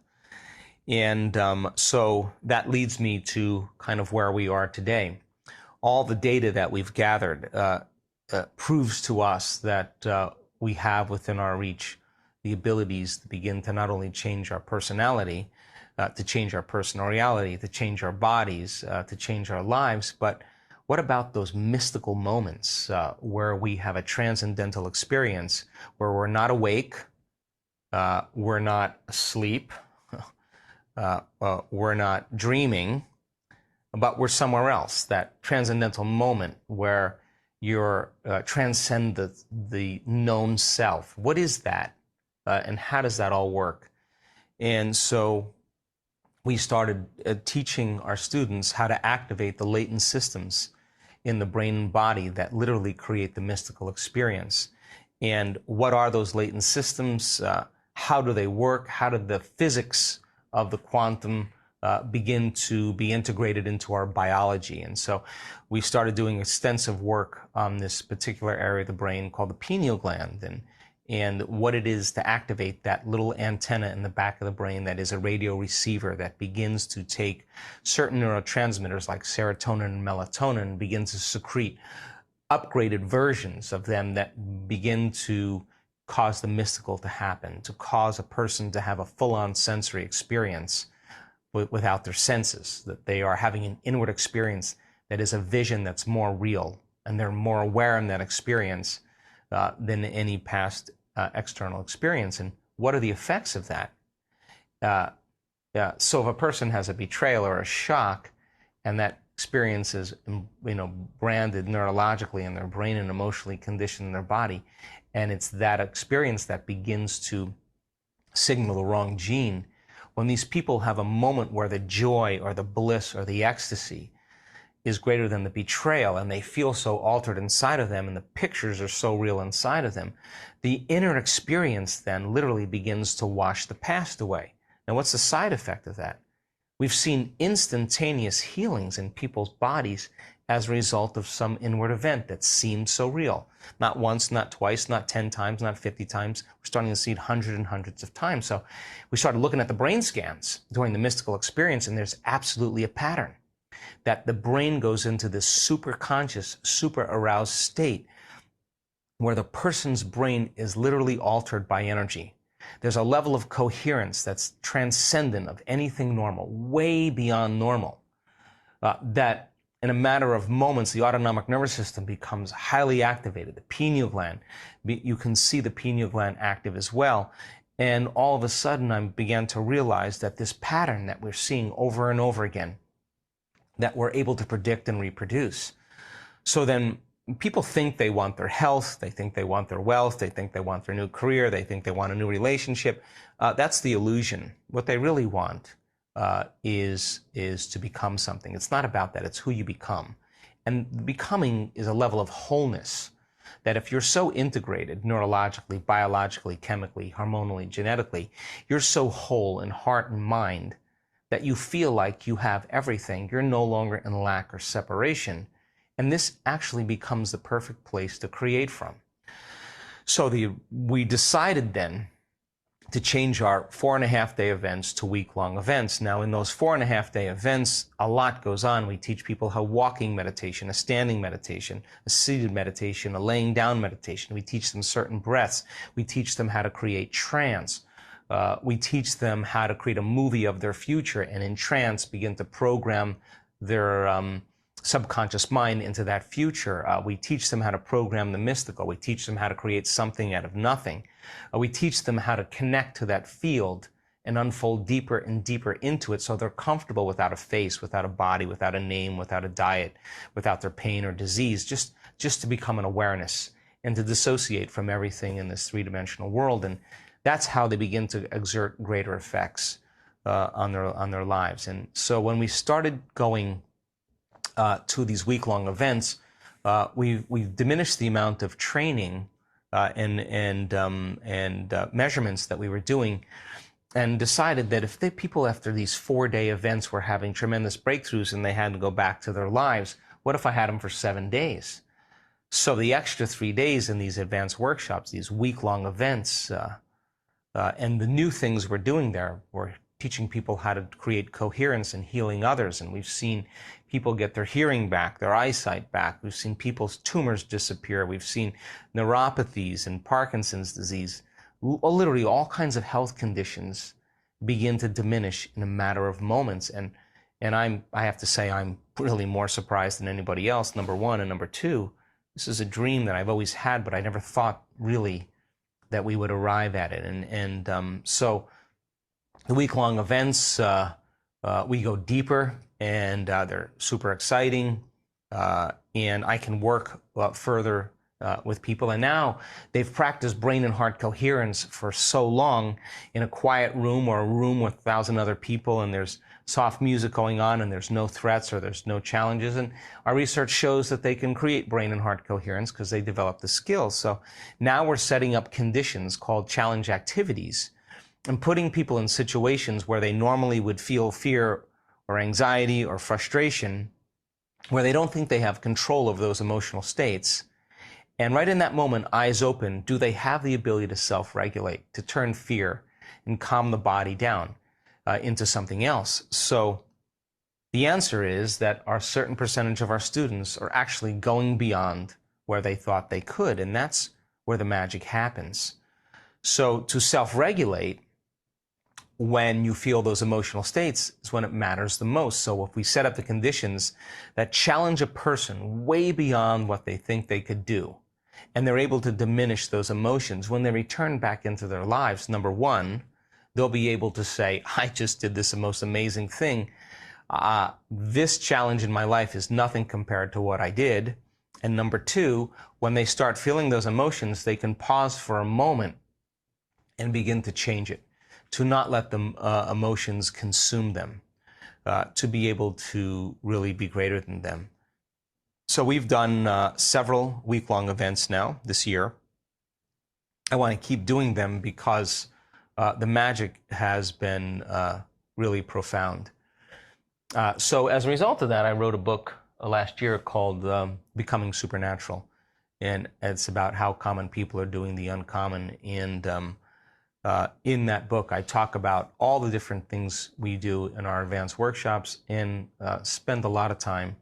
And so that leads me to kind of where we are today. All the data that we've gathered proves to us that we have within our reach the abilities to begin to not only change our personality, to change our personal reality, to change our bodies, to change our lives, but what about those mystical moments where we have a transcendental experience, where we're not awake, we're not asleep, we're not dreaming, but we're somewhere else, that transcendental moment where you're transcend the known self. What is that? And how does that all work? And so we started teaching our students how to activate the latent systems in the brain and body that literally create the mystical experience. And what are those latent systems? How do they work? How do the physics of the quantum begin to be integrated into our biology. And so we started doing extensive work on this particular area of the brain called the pineal gland, and what it is to activate that little antenna in the back of the brain that is a radio receiver that begins to take certain neurotransmitters like serotonin and melatonin and begin to secrete upgraded versions of them that begin to cause the mystical to happen, to cause a person to have a full-on sensory experience without their senses, that they are having an inward experience that is a vision that's more real, and they're more aware in that experience than any past external experience. And what are the effects of that? So if a person has a betrayal or a shock, and that experience is, branded neurologically in their brain and emotionally conditioned in their body, and it's that experience that begins to signal the wrong gene. When these people have a moment where the joy or the bliss or the ecstasy is greater than the betrayal, and they feel so altered inside of them, and the pictures are so real inside of them, the inner experience then literally begins to wash the past away. Now, what's the side effect of that? We've seen instantaneous healings in people's bodies as a result of some inward event that seemed so real. Not once, not twice, not 10 times, not 50 times. We're starting to see it hundreds and hundreds of times. So we started looking at the brain scans during the mystical experience, and there's absolutely a pattern that the brain goes into this super conscious, super aroused state where the person's brain is literally altered by energy. There's a level of coherence that's transcendent of anything normal, way beyond normal, that in a matter of moments, the autonomic nervous system becomes highly activated. The pineal gland, you can see the pineal gland active as well. And all of a sudden, I began to realize that this pattern that we're seeing over and over again, that we're able to predict and reproduce. So then people think they want their health, they think they want their wealth, they think they want their new career, they think they want a new relationship. That's the illusion. What they really want is to become something. It's not about that. It's who you become. And becoming is a level of wholeness that if you're so integrated neurologically, biologically, chemically, hormonally, genetically, you're so whole in heart and mind that you feel like you have everything. You're no longer in lack or separation. And this actually becomes the perfect place to create from. So we decided then to change our 4.5-day events to week-long events. Now, in those 4.5-day events, a lot goes on. We teach people how walking meditation, a standing meditation, a seated meditation, a laying down meditation. We teach them certain breaths. We teach them how to create trance. We teach them how to create a movie of their future, and in trance begin to program their subconscious mind into that future. We teach them how to program the mystical. We teach them how to create something out of nothing. We teach them how to connect to that field and unfold deeper and deeper into it so they're comfortable without a face, without a body, without a name, without a diet, without their pain or disease, just to become an awareness and to dissociate from everything in this three-dimensional world. And that's how they begin to exert greater effects on their lives. And so when we started going to these week-long events, we've diminished the amount of training and measurements that we were doing, and decided that if people after these 4-day events were having tremendous breakthroughs and they had to go back to their lives, what if I had them for 7 days? So the extra 3 days in these advanced workshops, these week-long events, and the new things we're doing there, we're teaching people how to create coherence and healing others. And we've seen people get their hearing back, their eyesight back. We've seen people's tumors disappear. We've seen neuropathies and Parkinson's disease, literally all kinds of health conditions begin to diminish in a matter of moments. And I have to say, I'm really more surprised than anybody else, number one. And number two, this is a dream that I've always had, but I never thought really that we would arrive at it. And so the week-long events, we go deeper, and they're super exciting, and I can work further with people. And now they've practiced brain and heart coherence for so long in a quiet room or a room with 1,000 other people, and there's soft music going on, and there's no threats or there's no challenges. And our research shows that they can create brain and heart coherence because they develop the skills. So now we're setting up conditions called challenge activities and putting people in situations where they normally would feel fear or anxiety or frustration, where they don't think they have control over those emotional states. And right in that moment, eyes open, do they have the ability to self-regulate, to turn fear and calm the body down into something else? So the answer is that a certain percentage of our students are actually going beyond where they thought they could, and that's where the magic happens. So to self-regulate, when you feel those emotional states, is when it matters the most. So if we set up the conditions that challenge a person way beyond what they think they could do, and they're able to diminish those emotions, when they return back into their lives, number one, they'll be able to say, I just did this most amazing thing. This challenge in my life is nothing compared to what I did. And number two, when they start feeling those emotions, they can pause for a moment and begin to change it, to not let the emotions consume them, to be able to really be greater than them. So we've done several week-long events now this year. I want to keep doing them because the magic has been really profound. So as a result of that, I wrote a book last year called Becoming Supernatural. And it's about how common people are doing the uncommon. And in that book, I talk about all the different things we do in our advanced workshops and spend a lot of time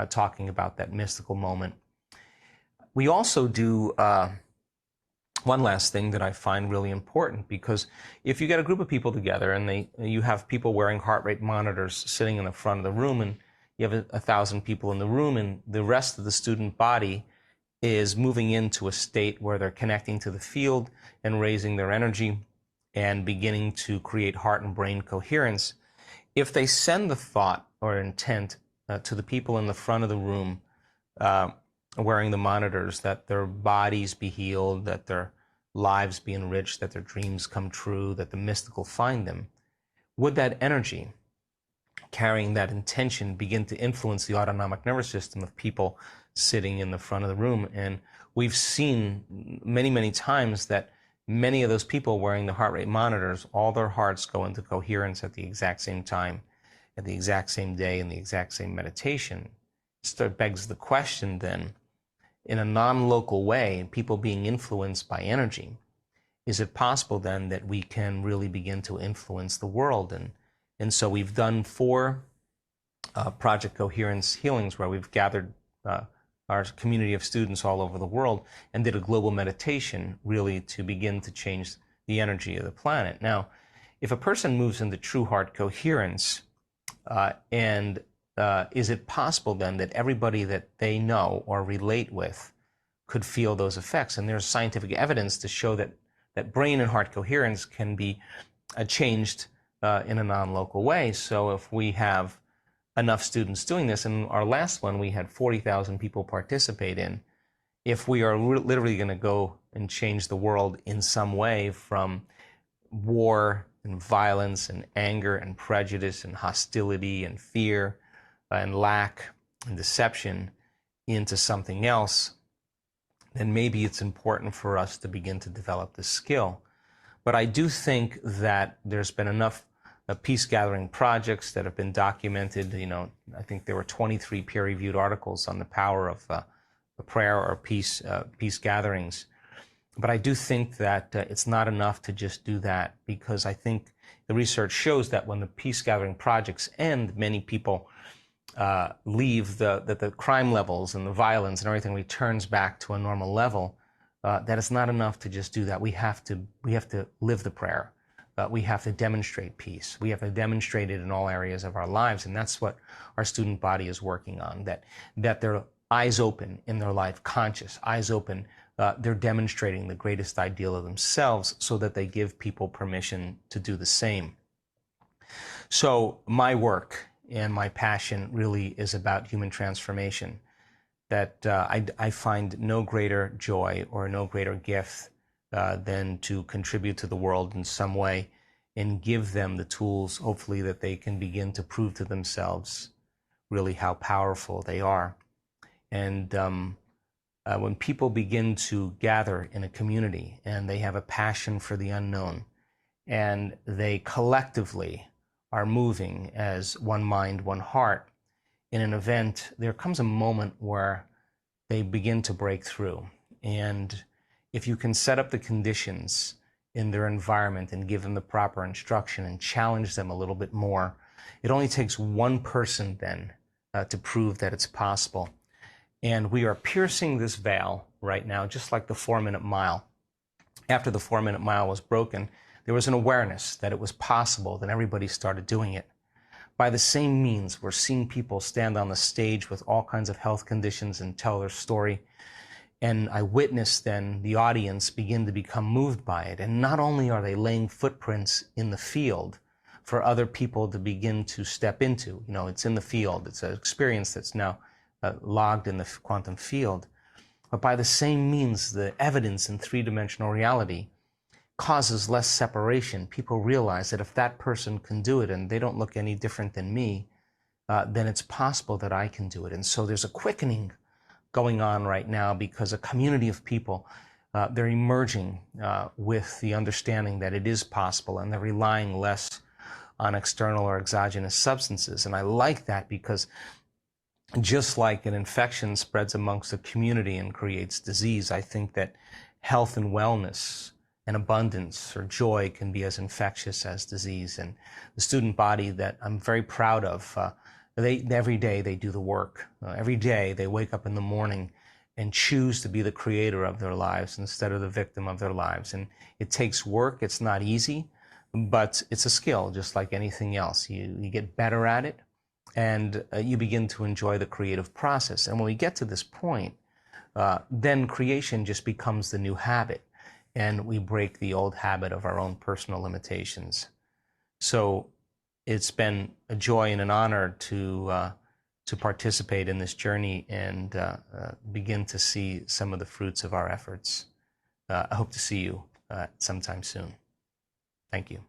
talking about that mystical moment. We also do one last thing that I find really important, because if you get a group of people together and you have people wearing heart rate monitors sitting in the front of the room, and you have 1,000 people in the room, and the rest of the student body is moving into a state where they're connecting to the field and raising their energy and beginning to create heart and brain coherence. If they send the thought or intent to the people in the front of the room wearing the monitors, that their bodies be healed, that their lives be enriched, that their dreams come true, that the mystical find them, would that energy, carrying that intention, begin to influence the autonomic nervous system of people sitting in the front of the room? And we've seen many, many times that many of those people wearing the heart rate monitors, all their hearts go into coherence at the exact same time, at the exact same day, in the exact same meditation. So it begs the question then, in a non-local way, people being influenced by energy, is it possible then that we can really begin to influence the world? And so we've done 4 Project Coherence healings, where we've gathered our community of students all over the world and did a global meditation, really to begin to change the energy of the planet. Now, if a person moves into true heart coherence, is it possible then that everybody that they know or relate with could feel those effects? And there's scientific evidence to show that brain and heart coherence can be changed in a non-local way. So if we have enough students doing this, and our last one we had 40,000 people participate in, if we are literally going to go and change the world in some way, from war and violence and anger and prejudice and hostility and fear and lack and deception, into something else, then maybe it's important for us to begin to develop this skill. But I do think that there's been enough peace-gathering projects that have been documented. You know, I think there were 23 peer-reviewed articles on the power of prayer or peace gatherings. But I do think that it's not enough to just do that, because I think the research shows that when the peace-gathering projects end, many people leave, that the crime levels and the violence and everything returns back to a normal level. That it's not enough to just do that. We have to live the prayer. We have to demonstrate peace. We have to demonstrate it in all areas of our lives, and that's what our student body is working on. That they're eyes open in their life, conscious, eyes open. They're demonstrating the greatest ideal of themselves, so that they give people permission to do the same. So my work and my passion really is about human transformation. That I find no greater joy or no greater gift than to contribute to the world in some way and give them the tools, hopefully, that they can begin to prove to themselves really how powerful they are. And when people begin to gather in a community and they have a passion for the unknown, and they collectively are moving as one mind, one heart in an event, there comes a moment where they begin to break through. And if you can set up the conditions in their environment and give them the proper instruction and challenge them a little bit more, it only takes one person then to prove that it's possible. And we are piercing this veil right now, just like the 4-minute mile. After the 4-minute mile was broken, there was an awareness that it was possible, that everybody started doing it. By the same means, we're seeing people stand on the stage with all kinds of health conditions and tell their story. And I witnessed then the audience begin to become moved by it. And not only are they laying footprints in the field for other people to begin to step into, you know, it's in the field, it's an experience that's now logged in the quantum field. But by the same means, the evidence in three-dimensional reality causes less separation. People realize that if that person can do it and they don't look any different than me, then it's possible that I can do it. And so there's a quickening going on right now because a community of people, they're emerging with the understanding that it is possible, and they're relying less on external or exogenous substances. And I like that because just like an infection spreads amongst a community and creates disease, I think that health and wellness and abundance or joy can be as infectious as disease. And the student body that I'm very proud of, every day they do the work. Every day they wake up in the morning and choose to be the creator of their lives instead of the victim of their lives. And it takes work. It's not easy, but it's a skill just like anything else. You get better at it, and you begin to enjoy the creative process. And when we get to this point, then creation just becomes the new habit, and we break the old habit of our own personal limitations. So it's been a joy and an honor to participate in this journey and begin to see some of the fruits of our efforts. I hope to see you sometime soon. Thank you.